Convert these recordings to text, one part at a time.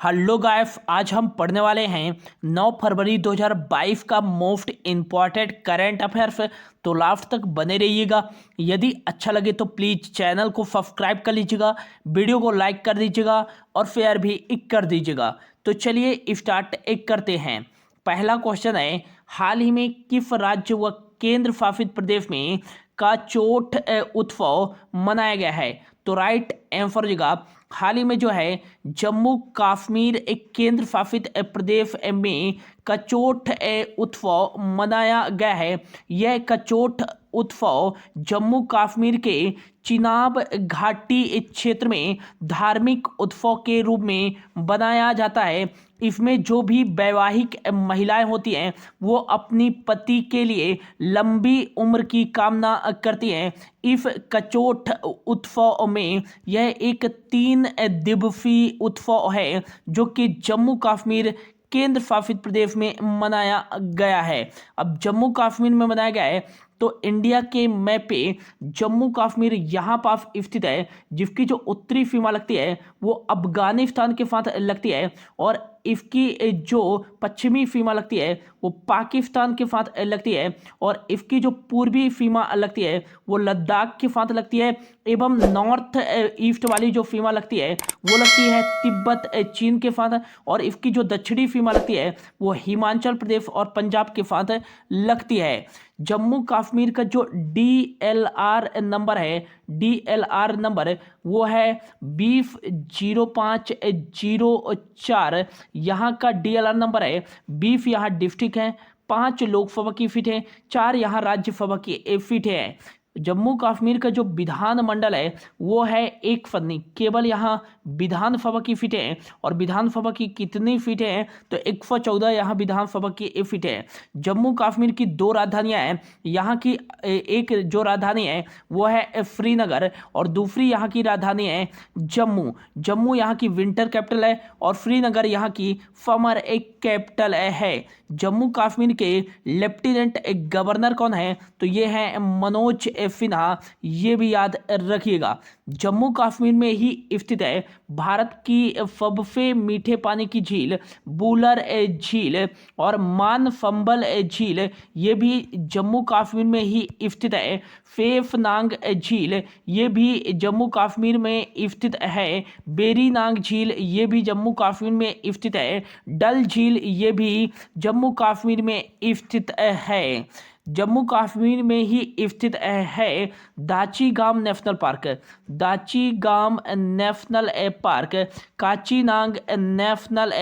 Hello guys, आज हम पढ़ने वाले हैं 9 फरवरी 2022 का मोस्ट इम्पॉर्टेंट करंट अफेयर्स। तो लास्ट तक बने रहिएगा। यदि अच्छा लगे तो प्लीज़ चैनल को सब्सक्राइब कर लीजिएगा, वीडियो को लाइक कर दीजिएगा और शेयर भी कर दीजिएगा। तो चलिए स्टार्ट करते हैं। पहला क्वेश्चन है, हाल ही में किस राज्य व केंद्र शासित प्रदेश में काचोट उत्सव मनाया गया है? तो राइट आंसर जगह हाल ही में जो है जम्मू कश्मीर एक केंद्र शासित प्रदेश में कचोट उत्सव मनाया गया है। यह कचोट उत्सव जम्मू कश्मीर के चिनाब घाटी क्षेत्र में धार्मिक उत्सव के रूप में बनाया जाता है। इसमें जो भी वैवाहिक महिलाएं होती हैं वो अपनी पति के लिए लंबी उम्र की कामना करती हैं। इस कचोट उत्सव में यह एक 3 दिवसीय उत्सव है जो कि जम्मू कश्मीर केंद्र शासित प्रदेश में मनाया गया है। अब जम्मू कश्मीर में मनाया गया है तो इंडिया के मैप पे जम्मू कश्मीर यहाँ पास स्थित है, जिसकी जो उत्तरी सीमा लगती है वो अफगानिस्तान के साथ लगती है और इसकी जो पश्चिमी सीमा लगती है वो पाकिस्तान के साथ लगती है और इसकी जो पूर्वी सीमा लगती है वो लद्दाख के साथ लगती है एवं नॉर्थ ईस्ट वाली जो सीमा लगती है वो लगती है तिब्बत चीन के साथ और इसकी जो दक्षिणी सीमा लगती है वो हिमाचल प्रदेश और पंजाब के साथ लगती है। जम्मू कश्मीर का जो DLR नंबर है, DLR नंबर वो है 200504। यहाँ का DLR नंबर है 20। यहाँ डिस्ट्रिक्ट है, 5 लोकसभा की सीट है, 4 यहाँ राज्यसभा की सीट है। जम्मू कश्मीर का जो विधान मंडल है वो है 1 फन्नी, केवल यहाँ विधानसभा की सीटें हैं और विधानसभा की कितनी सीटें हैं तो 114 यहाँ विधानसभा की सीटें हैं। जम्मू कश्मीर की 2 राजधानियां हैं। यहाँ की एक जो राजधानी है वो है श्रीनगर और दूसरी यहाँ की राजधानी है जम्मू। जम्मू यहाँ की विंटर कैपिटल है और श्रीनगर यहाँ की समर एक कैपिटल है। जम्मू कश्मीर के लेफ्टिनेंट गवर्नर कौन है तो ये है मनोज सिन्हा, ये भी याद रखिएगा। जम्मू कश्मीर में ही स्थित है भारत की सबसे मीठे पानी की झील बुलर झील और मानसंबल झील, ये भी जम्मू कश्मीर में ही स्थित है। फेफनांग झील ये भी जम्मू कश्मीर में स्थित है। बेरीनांग झील ये भी जम्मू कश्मीर में स्थित है। डल झील ये भी जम्मू कश्मीर में स्थित है। जम्मू कश्मीर में ही स्थित है Dachigam national park, Dachigam national park, Kazinag national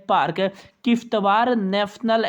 park, Kishtwar national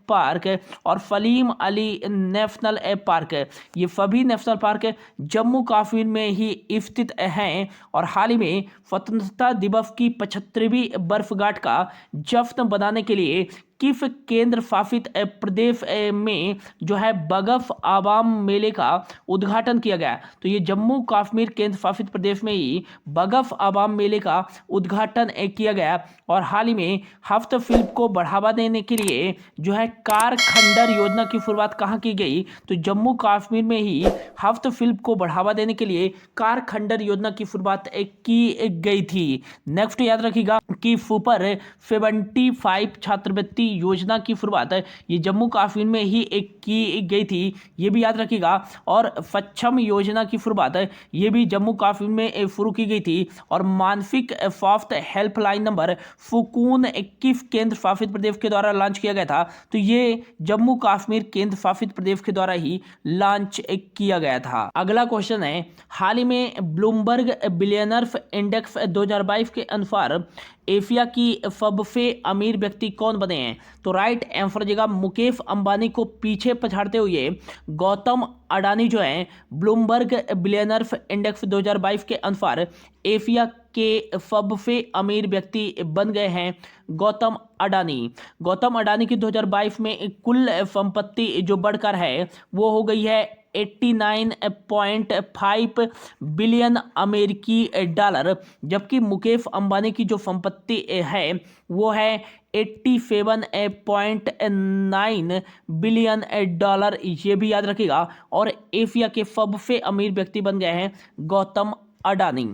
park और सलीम अली नेशनल पार्क। ये सभी नेशनल पार्क जम्मू कश्मीर में ही स्थित हैं और हाल ही में स्वतंत्रता दिवस की 75वीं वर्षगांठ का जश्न बनाने के लिए किस केंद्र शासित प्रदेश में जो है बगफ आवाम मेले का उद्घाटन किया गया? तो ये जम्मू कश्मीर केंद्र शासित प्रदेश में ही बगफ आवाम मेले का उद्घाटन किया गया। और हाल ही में हफ्त फिल्म को बढ़ावा देने के लिए जो है कार खंडर योजना की शुरुआत कहाँ की गई? तो जम्मू कश्मीर में ही हफ्त फिल्म को बढ़ावा देने के लिए कार खंडर योजना की शुरुआत की गई थी। नेक्स्ट याद रखिएगा कि सुपर 75 छात्रवृत्ति योजना की शुरुआत ये जम्मू कश्मीर में ही की गई थी, ये भी याद रखिएगा। और सक्षम योजना की शुरुआत ये भी जम्मू कश्मीर में शुरू की गई थी। और मानसिक स्वास्थ्य हेल्पलाइन नंबर सुकून 21 केंद्र शासित प्रदेश के द्वारा लॉन्च किया गया था, तो ये जम्मू कश्मीर केंद्र शासित प्रदेश के द्वारा ही लॉन्च किया गया था। अगला क्वेश्चन है, हाल ही में ब्लूमबर्ग बिलियनर्स इंडेक्स 2022 के अनुसार एशिया की सबसे अमीर व्यक्ति कौन बने हैं? तो राइट आंसर जगह मुकेश अंबानी को पीछे पछाड़ते हुए गौतम अडानी जो है ब्लूमबर्ग बिलियनर्स इंडेक्स 2022 के अनुसार एशिया के सबसे अमीर व्यक्ति बन गए हैं गौतम अडानी। गौतम अडानी की 2022 में कुल संपत्ति जो बढ़कर है वो हो गई है 89.5 बिलियन अमेरिकी डॉलर, जबकि मुकेश अंबानी की जो संपत्ति है वो है 87.9 बिलियन डॉलर, ये भी याद रखिएगा। और एशिया के सबसे अमीर व्यक्ति बन गए हैं गौतम अडानी।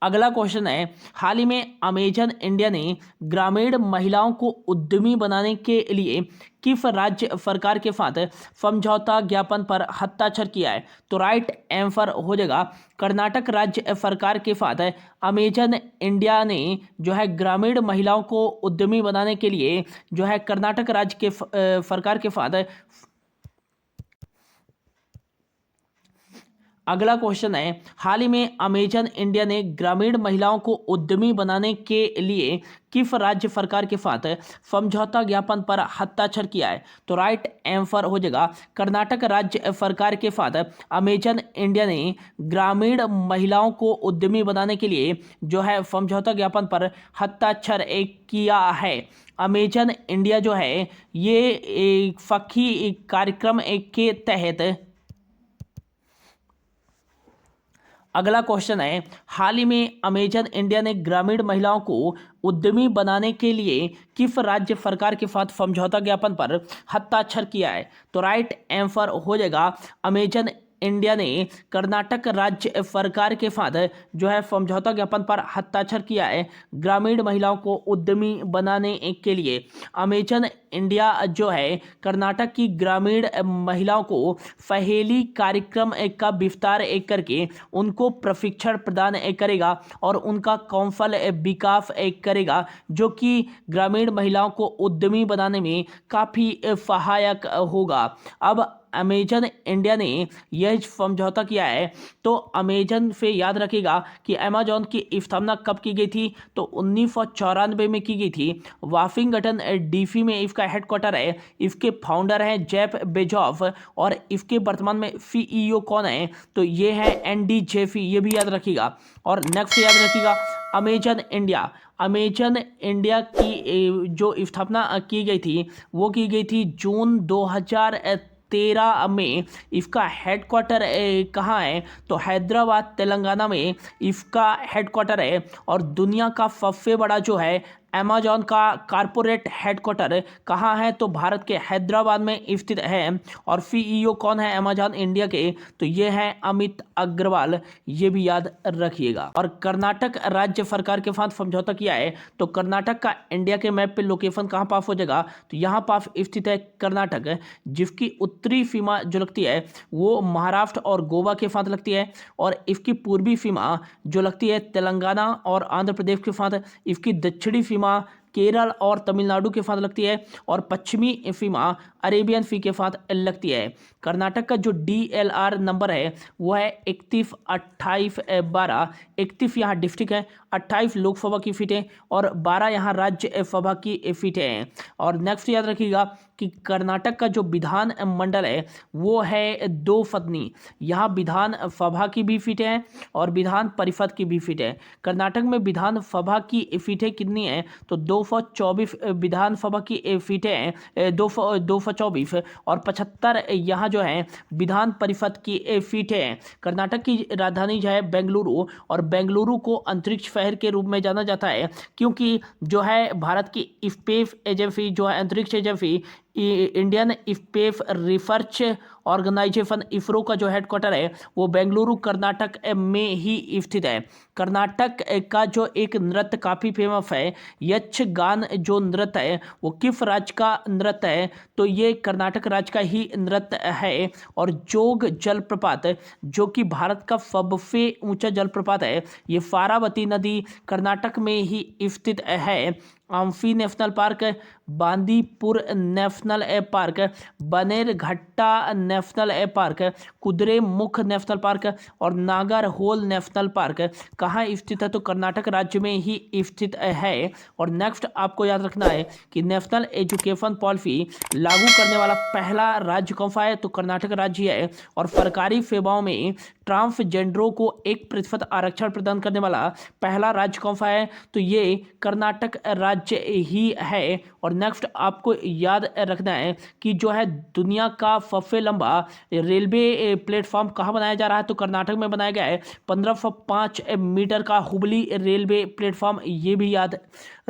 अगला क्वेश्चन है, हाल ही में अमेजन इंडिया ने ग्रामीण महिलाओं को उद्यमी बनाने के लिए किस राज्य सरकार के साथ समझौता ज्ञापन पर हस्ताक्षर किया है? तो राइट आंसर हो जाएगा कर्नाटक राज्य सरकार के साथ अमेजन इंडिया ने जो है ग्रामीण महिलाओं को उद्यमी बनाने के लिए जो है कर्नाटक राज्य के सरकार के साथ। अगला क्वेश्चन है, हाल ही में अमेजन इंडिया ने ग्रामीण महिलाओं को उद्यमी बनाने के लिए किस राज्य सरकार के साथ समझौता ज्ञापन पर हस्ताक्षर किया है? तो राइट आंसर हो जाएगा कर्नाटक राज्य सरकार के साथ अमेजन इंडिया ने ग्रामीण महिलाओं को उद्यमी बनाने के लिए जो है समझौता ज्ञापन पर हस्ताक्षर किया है। अमेजन इंडिया जो है ये एक सखी कार्यक्रम के तहत। अगला क्वेश्चन है, हाल ही में अमेजन इंडिया ने ग्रामीण महिलाओं को उद्यमी बनाने के लिए किस राज्य सरकार के साथ समझौता ज्ञापन पर हस्ताक्षर किया है? तो राइट आंसर हो जाएगा अमेजन इंडिया ने कर्नाटक राज्य सरकार के साथ जो है समझौता ज्ञापन पर हस्ताक्षर किया है ग्रामीण महिलाओं को उद्यमी बनाने के लिए। अमेजन इंडिया जो है कर्नाटक की ग्रामीण महिलाओं को सहेली कार्यक्रम का विस्तार करके उनको प्रशिक्षण प्रदान करेगा और उनका कौशल विकास करेगा, जो कि ग्रामीण महिलाओं को उद्यमी बनाने में काफ़ी सहायक होगा। अब अमेजन इंडिया ने यह समझौता किया है, तो अमेजन से याद रखिएगा कि अमेजॉन की स्थापना कब की गई थी? तो 1994 में की गई थी। वाशिंगटन डीसी में इसका हेडक्वार्टर है। इसके फाउंडर हैं जेफ बेजोस और इसके वर्तमान में सीईओ कौन है? तो ये है एंडी जेफी, ये भी याद रखिएगा। और नेक्स्ट याद रखिएगा अमेजन इंडिया की जो स्थापना की गई थी वो की गई थी जून 2013 में। इसका हेडक्वार्टर कहाँ है? तो हैदराबाद तेलंगाना में इसका हेडक्वार्टर है। और दुनिया का सबसे बड़ा जो है अमेजॉन का कॉरपोरेट हेडक्वार्टर कहाँ है? तो भारत के हैदराबाद में स्थित है। और सीईओ कौन है अमेजॉन इंडिया के? तो ये हैं अमित अग्रवाल, ये भी याद रखिएगा। और कर्नाटक राज्य सरकार के साथ समझौता किया है, तो कर्नाटक का इंडिया के मैप पे लोकेशन कहाँ पास हो जाएगा? तो यहाँ पास स्थित है कर्नाटक, जिसकी उत्तरी सीमा जो लगती है वो महाराष्ट्र और गोवा के साथ लगती है। और इसकी पूर्वी सीमा जो लगती है तेलंगाना और आंध्र प्रदेश के साथ। इसकी दक्षिणी सीमा केरल और तमिलनाडु के साथ लगती है। और पश्चिमी सीमा अरेबियन सी के साथ लगती है। कर्नाटक का जो DLR नंबर है वो है 312812। 31 यहाँ डिस्ट्रिक्ट है, 28 लोकसभा की सीटें और 12 यहाँ राज्यसभा की सीटें हैं। और नेक्स्ट याद रखिएगा कि कर्नाटक का जो विधान मंडल है वो है 2 सदनी। यहाँ विधान सभा की भी सीटें हैं और विधान परिषद की भी सीटें हैं। कर्नाटक में विधान सभा की सीटें कितनी हैं? तो 224 विधानसभा की सीटें हैं, 224। और 75 यहाँ जो है विधान परिषद की सीटें हैं। कर्नाटक की राजधानी जो है बेंगलुरु, और बेंगलुरु को अंतरिक्ष शहर के रूप में जाना जाता है क्योंकि जो है भारत की स्पेस एजेंसी जो है अंतरिक्ष agency Indian Space Research Organisation ISRO का जो हेडक्वार्टर है वो बेंगलुरु कर्नाटक में ही स्थित है। कर्नाटक का जो एक नृत्य काफ़ी फेमस है, यक्षगान जो नृत्य है वो किस राज्य का नृत्य है? तो ये कर्नाटक राज्य का ही नृत्य है। और जोग जलप्रपात जो कि भारत का सबसे ऊंचा जलप्रपात है, ये फारावती नदी कर्नाटक में ही स्थित है। Anshi national park, Bandipur national park, Bannerghatta national park, Kudremukh national park और नागरहोल नेशनल पार्क कहाँ स्थित है? तो कर्नाटक राज्य में ही स्थित है। और नेक्स्ट आपको याद रखना है कि नेशनल एजुकेशन पॉलिसी लागू करने वाला पहला राज्य कौन सा है? तो कर्नाटक राज्य है। और सरकारी सेवाओं में ट्रांसजेंडरों को 1% आरक्षण प्रदान करने वाला पहला राज्य कौन सा है? तो ये कर्नाटक राज्य ही है। और नेक्स्ट आपको याद रखना है कि जो है दुनिया का सबसे लंबा रेलवे प्लेटफॉर्म कहाँ बनाया जा रहा है? तो कर्नाटक में बनाया गया है 1505 मीटर का हुबली रेलवे प्लेटफॉर्म, ये भी याद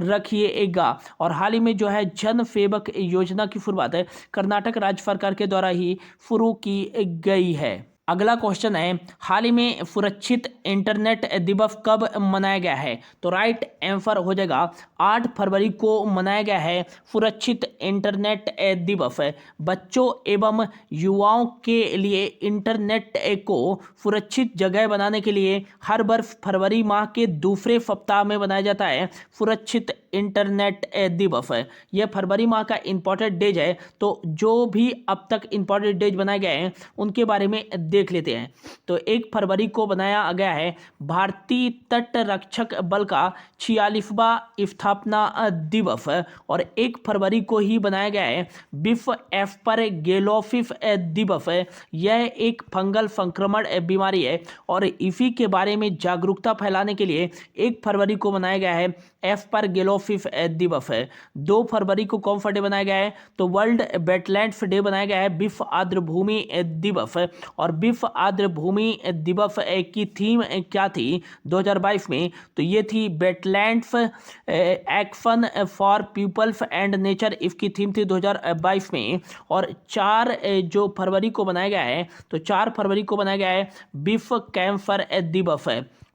रखिएगा। और हाल ही में जो है जन सेवक योजना की शुरुआत कर्नाटक राज्य सरकार के द्वारा ही शुरू की गई है। अगला क्वेश्चन है, हाल ही में सुरक्षित इंटरनेट दिवस कब मनाया गया है? तो राइट आंसर हो जाएगा 8 फरवरी को मनाया गया है सुरक्षित इंटरनेट दिवस। बच्चों एवं युवाओं के लिए इंटरनेट को सुरक्षित जगह बनाने के लिए हर वर्ष फरवरी माह के दूसरे सप्ताह में मनाया जाता है सुरक्षित इंटरनेट दिवस। यह फरवरी माह का इंपॉर्टेंट डेज है, तो जो भी अब तक इंपॉर्टेंट डेज बनाए गए हैं उनके बारे में देख लेते हैं। तो 1 फरवरी को बनाया गया है भारतीय तट रक्षक बल का 46वां स्थापना दिवस, और 1 फरवरी को ही बनाया गया है विश्व एस्परगिलोसिस दिवस। यह एक फंगल संक्रमण बीमारी है और इसी के बारे में जागरूकता फैलाने के लिए 1 फरवरी को मनाया गया है एस्परगिलोसिस दिवस। 2 फरवरी को कौन सा डे बनाया गया है? तो वर्ल्ड वेटलैंड्स डे बनाया गया है, विश्व आर्द्र भूमि दिवस। और विश्व आर्द्र भूमि दिवस की थीम क्या थी 2022 में? तो ये थी wetlands action for peoples and nature, इसकी थीम थी 2022 में। और 4 जो फरवरी को बनाया गया है, तो 4 फरवरी को बनाया गया है विश्व कैंसर दिवस,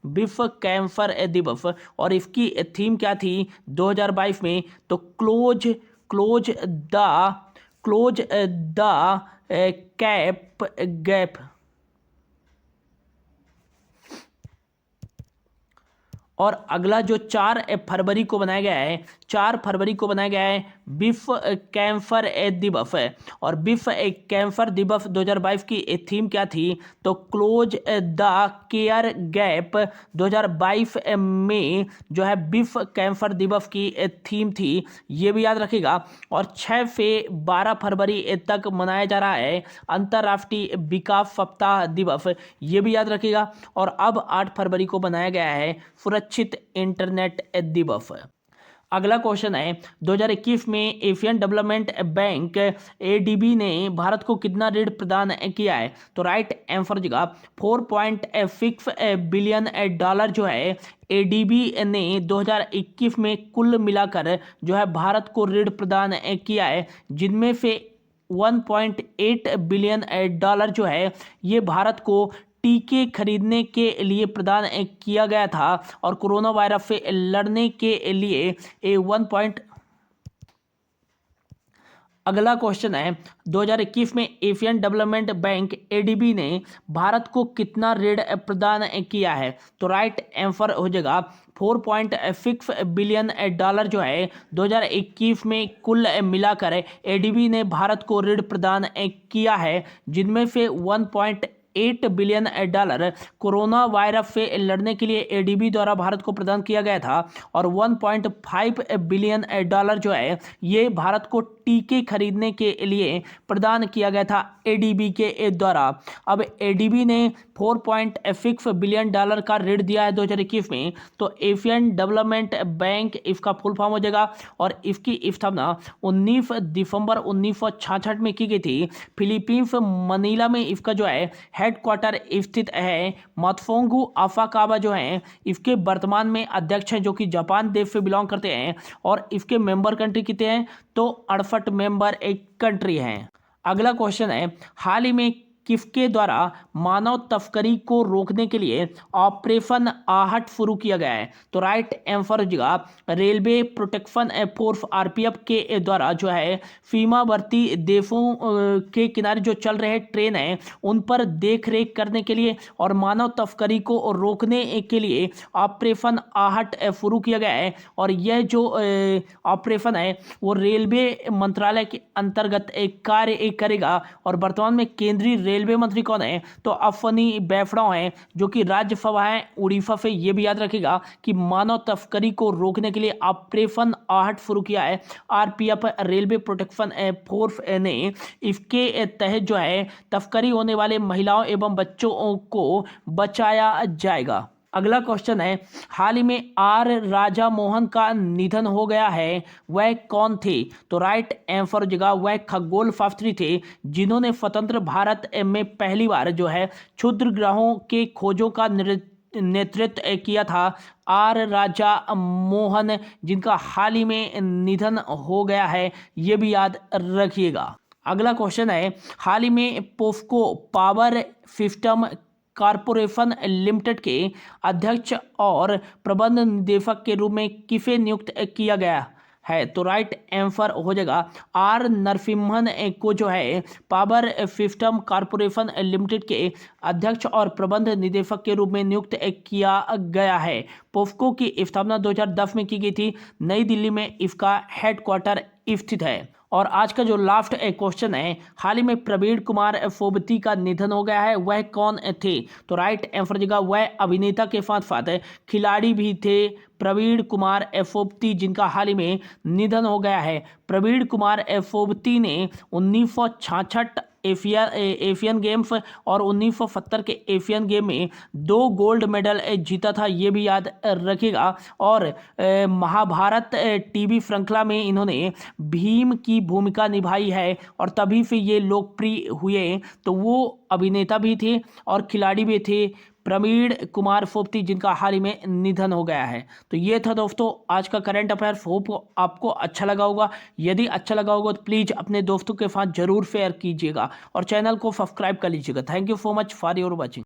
विश्व कैंसर दिवस। और इसकी थीम क्या थी 2022 में? तो क्लोज द कैप गैप। और अगला जो 4 फरवरी को बनाया गया है, 4 फरवरी को बनाया गया है विश्व कैंसर दिवस। और विश्व कैंसर दिवस 2022 की थीम क्या थी? तो क्लोज द केयर गैप 2022 में जो है विश्व कैंसर दिवस की थीम थी, ये भी याद रखिएगा। और 6 से 12 फरवरी तक मनाया जा रहा है अंतर्राष्ट्रीय विकास सप्ताह दिवस, ये भी याद रखिएगा। और अब 8 फरवरी को बनाया गया है सुरक्षित इंटरनेट दिवस। अगला क्वेश्चन है, 2021 में एशियन डेवलपमेंट बैंक एडीबी ने भारत को कितना ऋण प्रदान किया है? तो राइट आंसर जगह 4.6 बिलियन डॉलर जो है एडीबी ने 2021 में कुल मिलाकर जो है भारत को ऋण प्रदान किया है, जिनमें से 1.8 बिलियन डॉलर जो है ये भारत को टीके खरीदने के लिए प्रदान किया गया था, और कोरोना वायरस से लड़ने के लिए 1. अगला क्वेश्चन है, 2021 में एशियन डेवलपमेंट बैंक एडीबी ने भारत को कितना ऋण प्रदान किया है? तो राइट आंसर हो जाएगा 4.6 बिलियन डॉलर जो है 2021 में कुल मिलाकर एडीबी ने भारत को ऋण प्रदान किया है, जिनमें से 1.8 बिलियन डॉलर कोरोना वायरस से लड़ने के लिए एडीबी द्वारा भारत को प्रदान किया गया था, और 1.5 बिलियन डॉलर जो है ये भारत को टीके खरीदने के लिए प्रदान किया गया था एडीबी के द्वारा। अब एडीबी ने 4.6 बिलियन डॉलर का ऋण दिया है 2021 में, तो एशियन डेवलपमेंट बैंक इसका फुल फॉर्म हो जाएगा। और इसकी स्थापना 19 दिसंबर 1966 में की गई थी। फिलीपींस मनीला में इसका जो है हेडक्वार्टर स्थित है। मात्सोंगू अफाकावा जो है इसके वर्तमान में अध्यक्ष हैं, जो कि जापान देश से बिलोंग करते हैं। और इसके मेंबर कंट्री कितने हैं? तो 68 मेंबर एक कंट्री हैं। अगला क्वेश्चन है, हाल ही में किसके द्वारा मानव तस्करी को रोकने के लिए ऑपरेशन आहट शुरू किया गया है? तो राइट आंसर हो जाएगा रेलवे प्रोटेक्शन फोर्स आरपीएफ के द्वारा जो है सीमावर्ती देशों के किनारे जो चल रहे ट्रेन हैं उन पर देख रेख करने के लिए और मानव तस्करी को रोकने के लिए ऑपरेशन आहट शुरू किया गया है। और यह जो ऑपरेशन है वो रेलवे मंत्रालय के अंतर्गत एक कार्य करेगा। और वर्तमान में केंद्रीय रेलवे मंत्री कौन है? तो अश्विनी वैष्णव हैं, जो कि राज्यसभा है उड़ीसा से। ये भी याद रखिएगा कि मानव तस्करी को रोकने के लिए ऑपरेशन आहट शुरू किया है आरपीएफ रेलवे प्रोटेक्शन फोर्स ने। इसके तहत जो है तस्करी होने वाले महिलाओं एवं बच्चों को बचाया जाएगा। अगला क्वेश्चन है, हाल ही में आर राजा मोहन का निधन हो गया है, वह कौन थे? तो राइट आंसर हो जाएगा वह खगोल शास्त्री थे, जिन्होंने स्वतंत्र भारत में पहली बार जो है क्षुद्र ग्रहों के खोजों का नेतृत्व किया था। आर राजा मोहन, जिनका हाल ही में निधन हो गया है, ये भी याद रखिएगा। अगला क्वेश्चन है, हाल ही में पोफ्को पावर सिस्टम कॉरपोरेशन लिमिटेड के अध्यक्ष और प्रबंध निदेशक के रूप में किसे नियुक्त किया गया है? तो राइट आंसर हो जाएगा आर नरसिम्हन को जो है पावर सिस्टम कॉरपोरेशन लिमिटेड के अध्यक्ष और प्रबंध निदेशक के रूप में नियुक्त किया गया है। पोफ्को की स्थापना 2010 में की गई थी। नई दिल्ली में इसका हेडक्वार्टर स्थित है। और आज का जो लास्ट क्वेश्चन है, हाल ही में प्रवीण कुमार फोबती का निधन हो गया है, वह कौन थे? तो राइट आंसर जगह वह अभिनेता के साथ साथ खिलाड़ी भी थे, प्रवीण कुमार फोबती, जिनका हाल ही में निधन हो गया है। प्रवीण कुमार फोबती ने 1966 एशियन गेम्स और 1970 के एशियन गेम में 2 गोल्ड मेडल जीता था, ये भी याद रखिएगा। और महाभारत टीवी श्रृंखला में इन्होंने भीम की भूमिका निभाई है और तभी से ये लोकप्रिय हुए। तो वो अभिनेता भी थे और खिलाड़ी भी थे, प्रवीण कुमार फोबती, जिनका हाल ही में निधन हो गया है। तो ये था दोस्तों आज का करंट अफेयर्स। होप आपको अच्छा लगा होगा। यदि अच्छा लगा होगा तो प्लीज़ अपने दोस्तों के साथ जरूर शेयर कीजिएगा और चैनल को सब्सक्राइब कर लीजिएगा। Thank you so much for your watching.